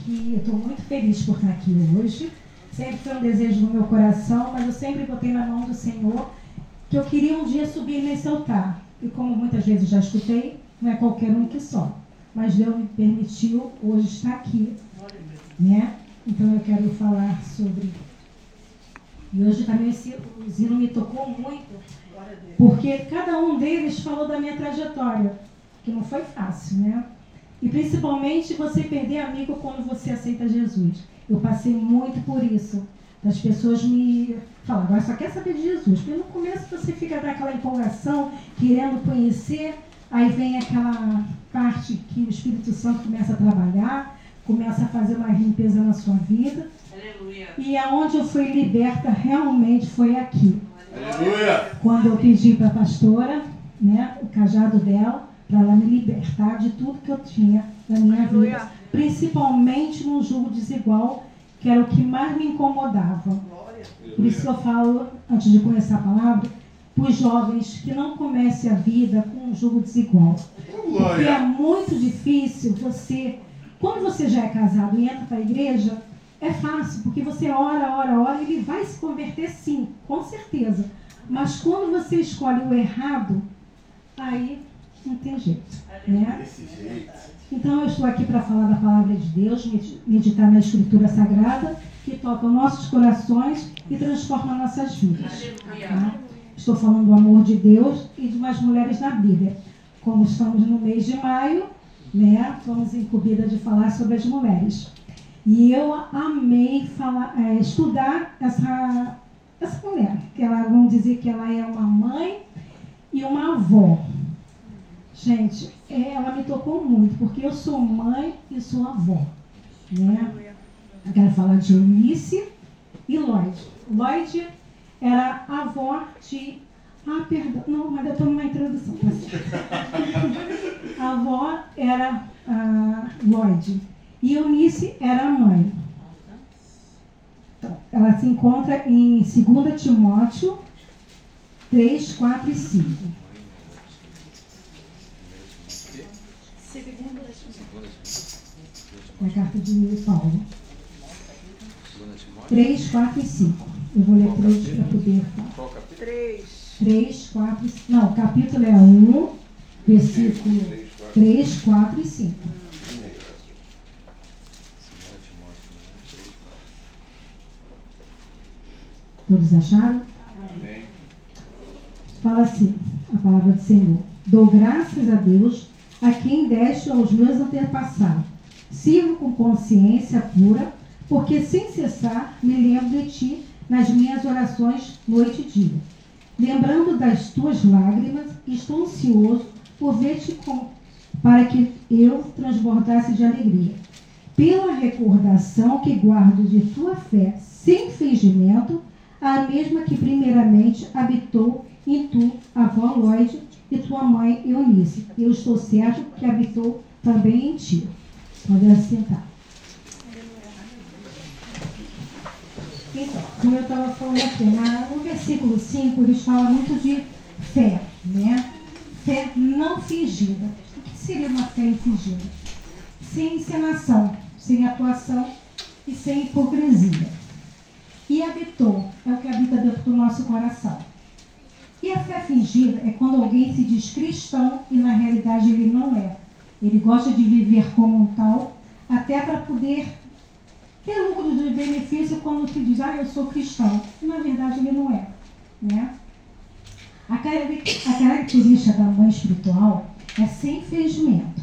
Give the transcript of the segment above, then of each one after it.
que eu estou muito feliz por estar aqui hoje. Sempre foi um desejo no meu coração, mas eu sempre botei na mão do Senhor que eu queria um dia subir nesse altar. E como muitas vezes já escutei, não é qualquer um que sobe. Mas Deus me permitiu hoje estar aqui, né? Então eu quero falar sobre... E hoje também o Zino me tocou muito, porque cada um deles falou da minha trajetória, que não foi fácil, né? E principalmente você perder amigo quando você aceita Jesus. Eu passei muito por isso. Das pessoas me falam, agora só quer saber de Jesus. Porque no começo você fica naquela empolgação, querendo conhecer, aí vem aquela parte que o Espírito Santo começa a trabalhar, começa a fazer uma limpeza na sua vida. Aleluia. E aonde eu fui liberta realmente foi aqui. Aleluia. Quando eu pedi para a pastora, né, o cajado dela, para ela me libertar de tudo que eu tinha na minha vida. Principalmente num jugo desigual, que era o que mais me incomodava. Por isso que eu falo, antes de conhecer a palavra, para os jovens que não comecem a vida com um jugo desigual. Porque é muito difícil você, quando você já é casado e entra para a igreja, é fácil, porque você ora, e ele vai se converter sim, com certeza. Mas quando você escolhe o errado, aí não tem jeito, né? Então eu estou aqui para falar da palavra de Deus, meditar na Escritura Sagrada, que toca nossos corações e transforma nossas vidas. Tá? Estou falando do amor de Deus e de umas mulheres na Bíblia. Como estamos no mês de maio, né, fomos incumbidas de falar sobre as mulheres. E eu amei estudar essa mulher, que vamos dizer que ela é uma mãe e uma avó. Gente, ela me tocou muito, porque eu sou mãe e sou avó, né? Eu quero falar de Eunice e Lloyd. Lloyd era a avó de... Ah, perdão, não, mas eu estou numa introdução. A avó era a Lloyd e Eunice era a mãe. Então, ela se encontra em 2 Timóteo 3, 4 e 5. É a carta de Paulo. 3, 4 e 5. Eu vou ler 3 para poder falar. 3, 4 e 5. Não, o capítulo é 1, versículo 3, 4 e 5. Todos acharam? Amém. Fala assim, a palavra do Senhor. Dou graças a Deus a quem deste aos meus antepassados. Sirvo com consciência pura, porque sem cessar me lembro de ti nas minhas orações noite e dia. Lembrando das tuas lágrimas, estou ansioso por ver-te para que eu transbordasse de alegria. Pela recordação que guardo de tua fé sem fingimento, a mesma que primeiramente habitou em tu, avó Lloyd, e tua mãe Eunice. Eu estou certo que habitou também em ti. Pode assentar. Então, como eu estava falando aqui, no versículo 5, eles falam muito de fé, né? Fé não fingida. O que seria uma fé fingida? Sem encenação, sem atuação e sem hipocrisia. E habitou, é o que habita dentro do nosso coração. E a fé fingida é quando alguém se diz cristão e na realidade ele não é. Ele gosta de viver como um tal, até para poder ter lucro de benefício quando se diz, eu sou cristão. E na verdade ele não é, né? A característica da mãe espiritual é sem fingimento.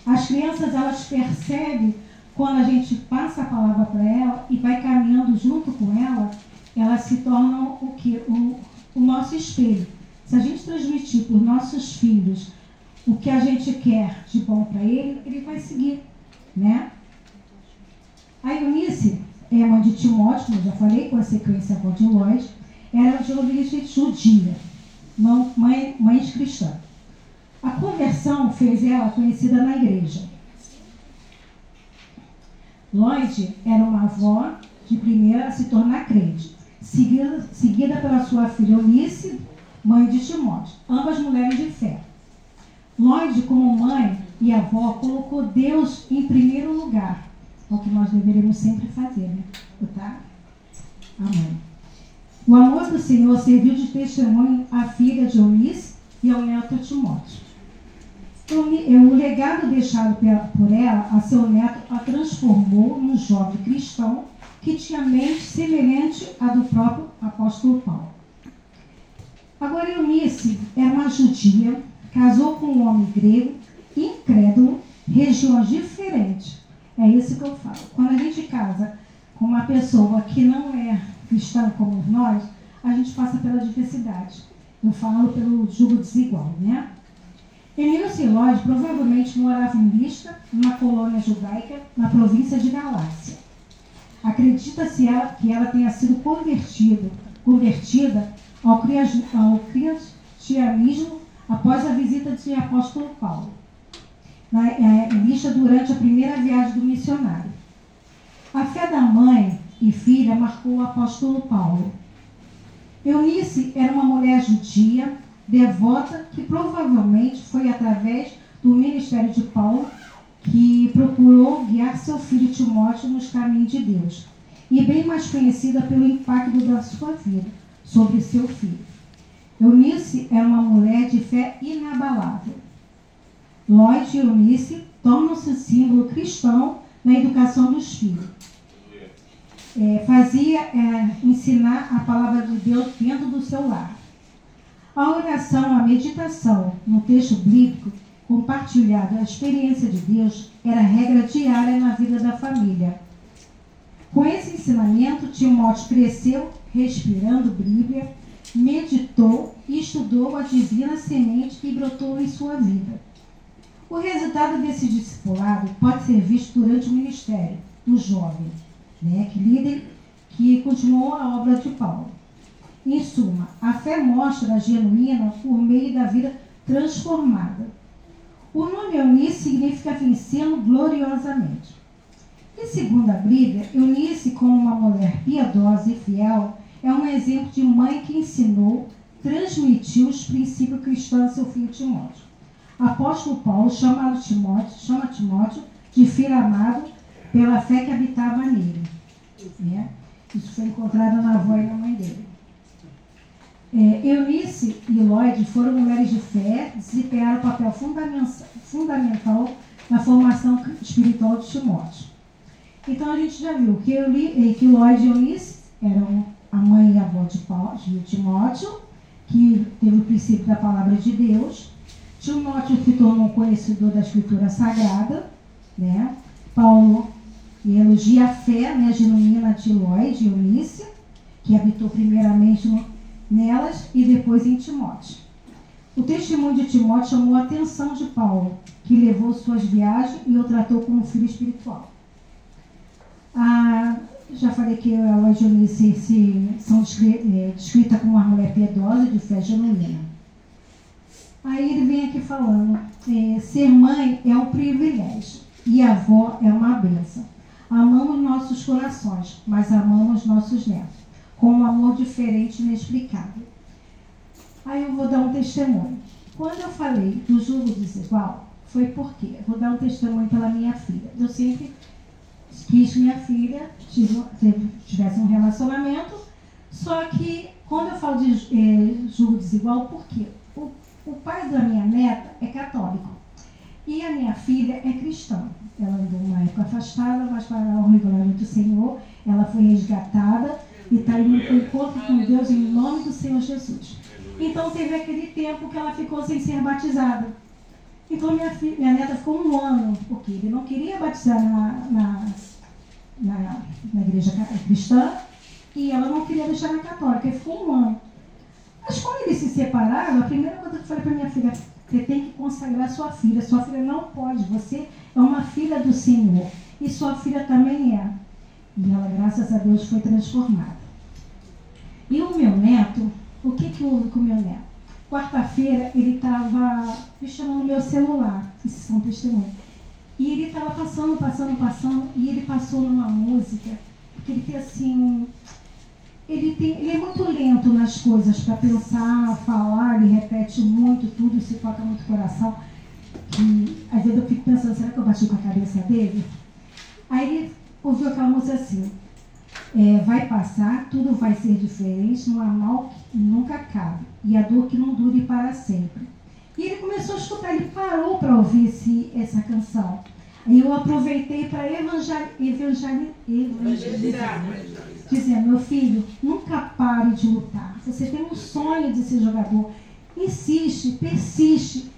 As crianças, elas percebem quando a gente passa a palavra para ela e vai caminhando junto com ela, elas se tornam o quê? O nosso espelho. Se a gente transmitir para os nossos filhos o que a gente quer de bom para ele vai seguir, né? A Eunice é a mãe de Timóteo, como eu já falei, com a sequência avó de Lloyd, era de origem judia, mãe cristã. A conversão fez ela conhecida na igreja. Lloyd era uma avó de primeira a se tornar crente, seguida pela sua filha Eunice, mãe de Timóteo, ambas mulheres de fé. Lloyd, como mãe e avó, colocou Deus em primeiro lugar. é o que nós deveríamos sempre fazer, né? Tá? Amém. O amor do Senhor serviu de testemunho à filha de Eunice e ao neto Timóteo. O legado deixado por ela a seu neto a transformou num jovem cristão que tinha mente semelhante à do próprio apóstolo Paulo. Agora, Eunice era uma judia, casou com um homem grego, incrédulo, regiões diferentes. É isso que eu falo. Quando a gente casa com uma pessoa que não é cristã como nós, a gente passa pela diversidade. Eu falo pelo julgo desigual, né? Eunice e Lloyd provavelmente morava em Listra, numa colônia judaica, na província de Galácia. Acredita-se que ela tenha sido convertida ao cristianismo após a visita de apóstolo Paulo, em Listra, durante a primeira viagem do missionário. A fé da mãe e filha marcou o apóstolo Paulo. Eunice era uma mulher judia, devota, que provavelmente foi através do ministério de Paulo que procurou guiar seu filho Timóteo nos caminhos de Deus, e bem mais conhecida pelo impacto da sua vida sobre seu filho. Eunice era uma mulher de fé inabalável. Lloyd e Eunice tornam-se símbolo cristão na educação dos filhos. Ensinar a palavra de Deus dentro do seu lar. A oração, a meditação no texto bíblico, compartilhado a experiência de Deus, era regra diária na vida da família. Com esse ensinamento, Timóteo cresceu respirando Bíblia, meditou e estudou a divina semente que brotou em sua vida. O resultado desse discipulado pode ser visto durante o ministério do jovem, que continuou a obra de Paulo. Em suma, a fé mostra a genuína por meio da vida transformada. O nome Eunice significa vencendo gloriosamente. E segundo a Bíblia, Eunice, como uma mulher piedosa e fiel, é um exemplo de mãe que ensinou, transmitiu os princípios cristãos a seu filho Timóteo. Apóstolo Paulo chama Timóteo de filho amado pela fé que habitava nele. Isso foi encontrado na avó e na mãe dele. Eunice e Lloyd foram mulheres de fé, desempenharam um papel fundamental na formação espiritual de Timóteo. Então a gente já viu que Lloyd e Eunice eram a mãe e a avó de Timóteo, que teve o princípio da palavra de Deus. Timóteo se tornou conhecedor da Escritura Sagrada, né? Paulo elogia a fé, genuína de Lloyd e Eunice, que habitou primeiramente nelas e depois em Timóteo. O testemunho de Timóteo chamou a atenção de Paulo, que levou suas viagens e o tratou como filho espiritual. Já falei que a Lloyd e Eunice são descritas como uma mulher piedosa de fé genuína. Aí ele vem aqui falando, ser mãe é um privilégio e avó é uma bênção. Amamos nossos corações, mas amamos nossos netos, com um amor diferente e inexplicável. Aí eu vou dar um testemunho. Quando eu falei do julgo desigual, foi porque eu vou dar um testemunho pela minha filha. Eu sempre quis que minha filha tivesse um relacionamento, só que quando eu falo de julgo desigual, por quê? O pai da minha neta é católico e a minha filha é cristã. Ela andou uma época afastada, mas para o regulamento do Senhor, ela foi resgatada e está indo para o encontro com Deus em nome do Senhor Jesus. Então teve aquele tempo que ela ficou sem ser batizada. Então minha neta ficou um ano, porque ele não queria batizar na igreja cristã e ela não queria deixar na católica, e ficou um ano. Mas quando eles se separaram, a primeira coisa que eu falei para minha filha, você tem que consagrar sua filha não pode, você é uma filha do Senhor, e sua filha também é. E ela, graças a Deus, foi transformada. E o meu neto, o que houve com o meu neto? Quarta-feira ele estava mexendo no meu celular, esses são testemunhos, e ele estava passando, e ele passou numa música, porque ele tem assim, ele é muito lento nas coisas para pensar, falar, ele repete muito tudo, isso toca muito o coração, que às vezes eu fico pensando, será que eu bati com a cabeça dele? Aí ele ouviu aquela música assim, vai passar, tudo vai ser diferente, não há mal que nunca acabe, e a dor que não dure para sempre. E ele começou a escutar, ele parou para ouvir essa canção. Aí eu aproveitei para evangelizar, dizendo, meu filho, nunca pare de lutar. Você tem um sonho de ser jogador, insiste, persiste,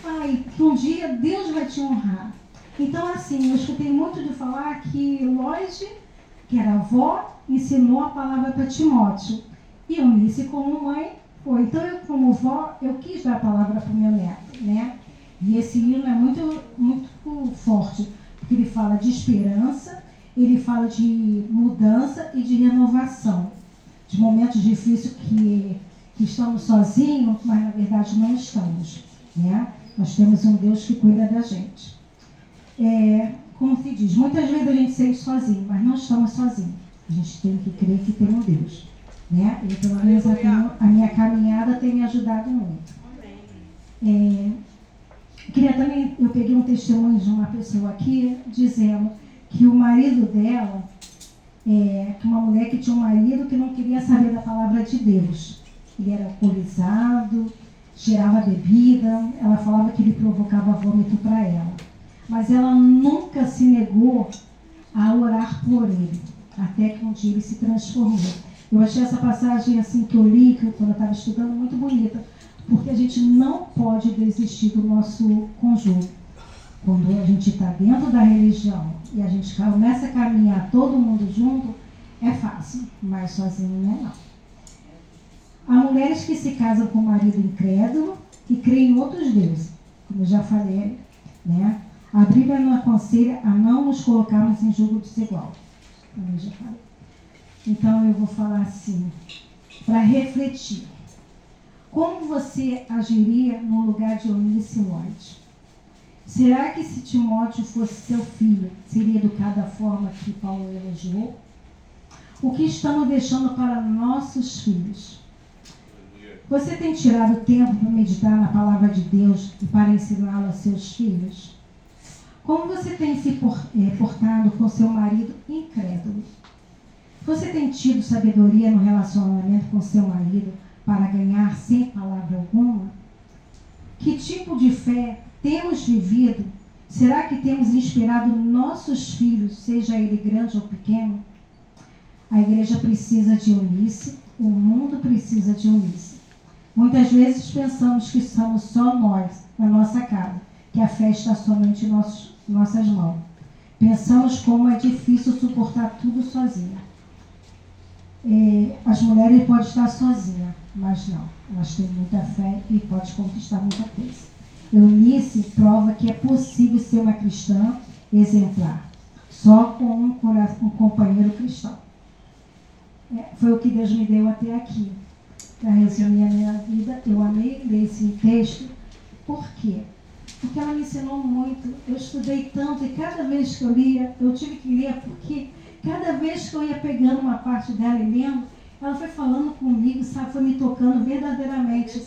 vai, que um dia Deus vai te honrar. Então, assim, eu escutei muito de falar que Lloyd, que era avó, ensinou a palavra para Timóteo. E Eunice, como mãe, foi. Então, eu, como vó, eu quis dar a palavra para o meu neto, né? E esse hino é muito, muito forte, porque ele fala de esperança, ele fala de mudança e de renovação. De momentos difíceis que estamos sozinhos, mas na verdade não estamos, né? Nós temos um Deus que cuida da gente. Como se diz, muitas vezes a gente se sente sozinho, mas não estamos sozinhos. A gente tem que crer que tem um Deus, né? E pelo menos a minha caminhada tem me ajudado muito. Queria também, eu peguei um testemunho de uma pessoa aqui, dizendo que o marido dela, uma mulher que tinha um marido que não queria saber da palavra de Deus. Ele era alcoolizado, cheirava bebida, ela falava que ele provocava vômito para ela. Mas ela nunca se negou a orar por ele, até que um dia ele se transformou. Eu achei essa passagem assim que eu li, quando eu estava estudando, muito bonita, porque a gente não pode desistir do nosso cônjuge. Quando a gente está dentro da religião e a gente começa a caminhar todo mundo junto, é fácil, mas sozinho não é não. Há mulheres que se casam com o marido incrédulo e creem em outros deuses, como eu já falei, né? A Bíblia nos aconselha a não nos colocarmos em julgo desigual, como eu já falei. Então eu vou falar assim, para refletir. Como você agiria no lugar de Eunice Lloyd? Será que se Timóteo fosse seu filho, seria educado da forma que Paulo elogiou? O que estamos deixando para nossos filhos? Você tem tirado tempo para meditar na palavra de Deus e para ensiná-la aos seus filhos? Como você tem se portado com seu marido incrédulo? Você tem tido sabedoria no relacionamento com seu marido para ganhar sem palavra alguma? Que tipo de fé temos vivido? Será que temos inspirado nossos filhos, seja ele grande ou pequeno? A igreja precisa de Eunice, o mundo precisa de Eunice. Muitas vezes pensamos que somos só nós, na nossa casa, que a fé está somente em nossas mãos. Pensamos como é difícil suportar tudo sozinha. As mulheres podem estar sozinhas, mas não, elas têm muita fé e podem conquistar muita coisa. Eunice prova que é possível ser uma cristã exemplar, só com um companheiro cristão. Foi o que Deus me deu até aqui. Para resumir a minha vida, eu amei ler esse texto. Por quê? Porque ela me ensinou muito. Eu estudei tanto e cada vez que eu lia, eu tive que ler porque cada vez que eu ia pegando uma parte dela e lendo, ela foi falando comigo, sabe, foi me tocando verdadeiramente.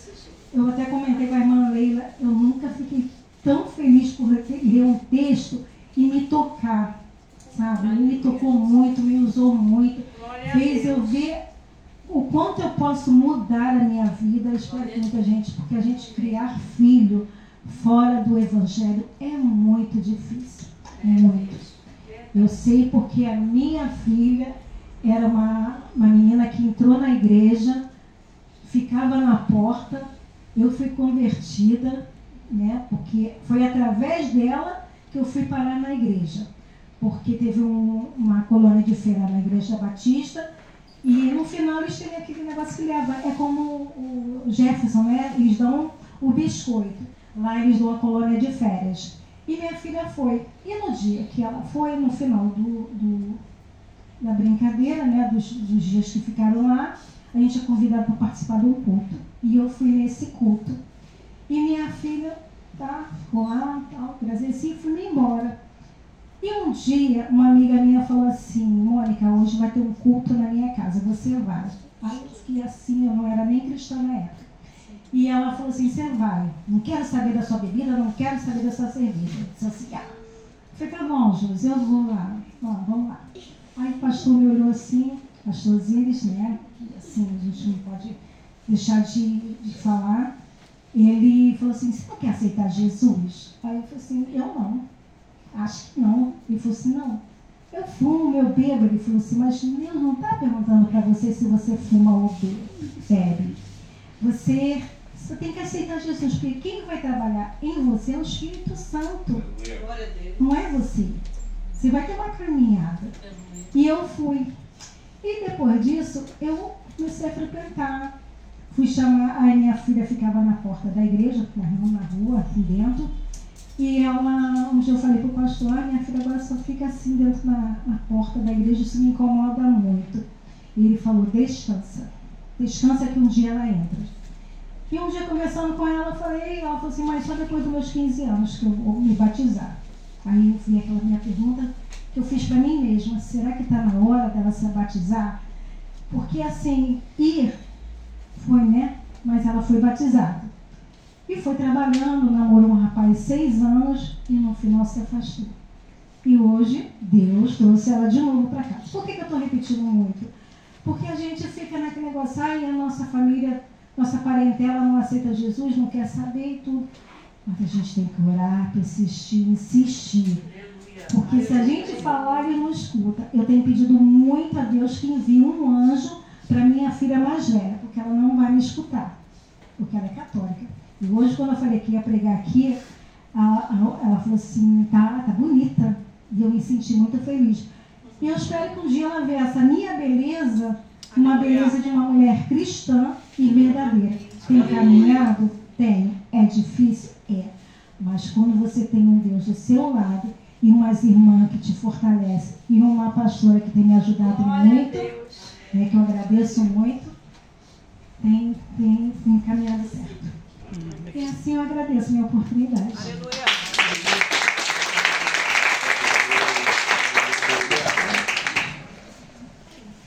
Eu até comentei com a irmã Leila, eu nunca fiquei tão feliz por ler um texto e me tocar, sabe? Ele me tocou muito, me usou muito, fez eu ver o quanto eu posso mudar a minha vida. Eu espero que muita gente, porque a gente criar filho fora do Evangelho é muito difícil, muito. Eu sei porque a minha filha era uma menina que entrou na igreja, ficava na porta, eu fui convertida, né? Porque foi através dela que eu fui parar na igreja. Porque teve uma colônia de feira na igreja batista e no final eles têm aquele negócio que leva, é como o Jefferson, né? Eles dão o biscoito. Lá eles dão a colônia de férias. E minha filha foi. E no dia que ela foi, no final da brincadeira, né, dos dias que ficaram lá, a gente é convidado para participar de um culto. E eu fui nesse culto. E minha filha ficou lá, agradeci e fui embora. E um dia, uma amiga minha falou assim, Mônica, hoje vai ter um culto na minha casa, você vai. Aí eu fiquei assim, eu não era nem cristã na época. E ela falou assim, você vai, não quero saber da sua bebida, não quero saber da sua cerveja. Eu disse assim, falei, tá bom, Júlia, eu vou lá. vamos lá. Aí o pastor me olhou assim, pastor Zires, né? Assim, a gente não pode deixar de falar. Ele falou assim, você não quer aceitar Jesus? Aí eu falei assim, eu não. Acho que não. Ele falou assim, não. Eu fumo, eu bebo. Ele falou assim, mas Deus não está perguntando para você se você fuma ou bebe. Você tem que aceitar Jesus, porque quem vai trabalhar em você é o Espírito Santo. Não é você. Você vai ter uma caminhada. E eu fui. E depois disso, eu comecei a frequentar. Fui chamar, aí minha filha ficava na porta da igreja, na rua, aqui dentro. E ela, um dia eu falei para o pastor, minha filha agora só fica assim dentro na porta da igreja, isso me incomoda muito. E ele falou, descansa. Descansa que um dia ela entra. E um dia conversando com ela, ela falou assim, mas só depois dos meus 15 anos que eu vou me batizar. Aí eu vi aquela minha pergunta que eu fiz para mim mesma, será que está na hora dela se batizar? Porque assim, foi, né? Mas ela foi batizada. E foi trabalhando, namorou um rapaz 6 anos e no final se afastou. E hoje, Deus trouxe ela de novo para cá. Por que eu estou repetindo muito? Porque a gente fica naquele negócio, a nossa família, nossa parentela não aceita Jesus, não quer saber e tudo. Mas a gente tem que orar, persistir, insistir. Porque se a gente falar, ele não escuta. Eu tenho pedido muito a Deus que envie um anjo para minha filha mais velha, porque ela não vai me escutar, porque ela é católica. E hoje, quando eu falei que ia pregar aqui, ela falou assim, tá bonita. E eu me senti muito feliz. E eu espero que um dia ela veja essa minha beleza, uma beleza de uma mulher cristã e verdadeira. Tem caminhado? Tem. É difícil? É. Mas quando você tem um Deus do seu lado, e umas irmãs que te fortalecem, e uma pastora que tem me ajudado muito, que eu agradeço muito, tem caminhado certo. E assim eu agradeço a minha oportunidade. Aleluia.